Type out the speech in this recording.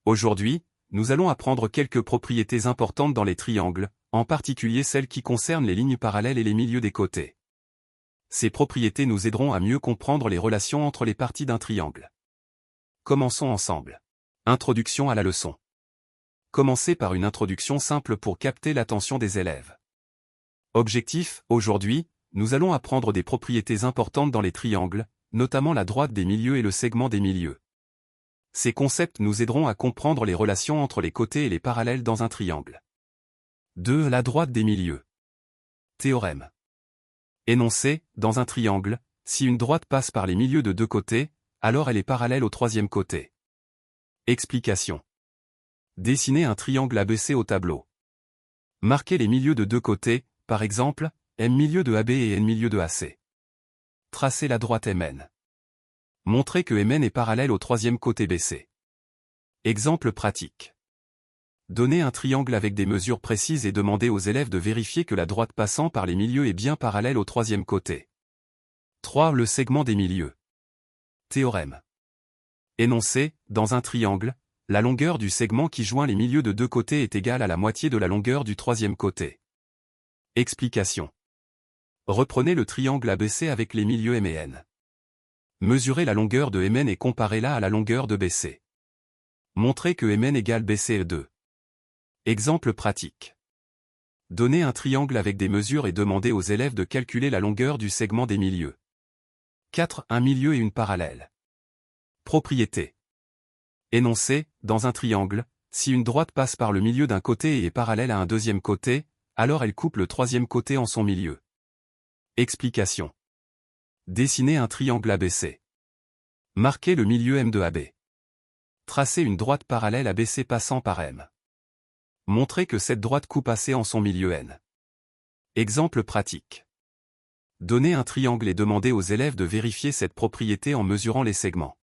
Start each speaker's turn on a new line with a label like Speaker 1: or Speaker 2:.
Speaker 1: Aujourd'hui, nous allons apprendre quelques propriétés importantes dans les triangles, en particulier celles qui concernent les lignes parallèles et les milieux des côtés. Ces propriétés nous aideront à mieux comprendre les relations entre les parties d'un triangle. Commençons ensemble. Introduction à la leçon. Commencez par une introduction simple pour capter l'attention des élèves. Objectif, aujourd'hui, nous allons apprendre des propriétés importantes dans les triangles, notamment la droite des milieux et le segment des milieux. Ces concepts nous aideront à comprendre les relations entre les côtés et les parallèles dans un triangle. 2. La droite des milieux. Théorème. Énoncé, dans un triangle, si une droite passe par les milieux de deux côtés, alors elle est parallèle au troisième côté. Explication. Dessinez un triangle ABC au tableau. Marquez les milieux de deux côtés, par exemple, M milieu de AB et N milieu de AC. Tracez la droite MN. Montrez que MN est parallèle au troisième côté BC. Exemple pratique. Donnez un triangle avec des mesures précises et demandez aux élèves de vérifier que la droite passant par les milieux est bien parallèle au troisième côté. 3. Le segment des milieux. Théorème. Énoncé, dans un triangle, la longueur du segment qui joint les milieux de deux côtés est égale à la moitié de la longueur du troisième côté. Explication. Reprenez le triangle ABC avec les milieux M et N. Mesurez la longueur de MN et comparez-la à la longueur de BC. Montrez que MN égale BC 2. Exemple pratique. Donnez un triangle avec des mesures et demandez aux élèves de calculer la longueur du segment des milieux. 4. Un milieu et une parallèle. Propriété. Énoncé, dans un triangle, si une droite passe par le milieu d'un côté et est parallèle à un deuxième côté, alors elle coupe le troisième côté en son milieu. Explication. Dessinez un triangle ABC. Marquez le milieu M de AB. Tracez une droite parallèle à BC passant par M. Montrez que cette droite coupe AC en son milieu N. Exemple pratique. Donnez un triangle et demandez aux élèves de vérifier cette propriété en mesurant les segments.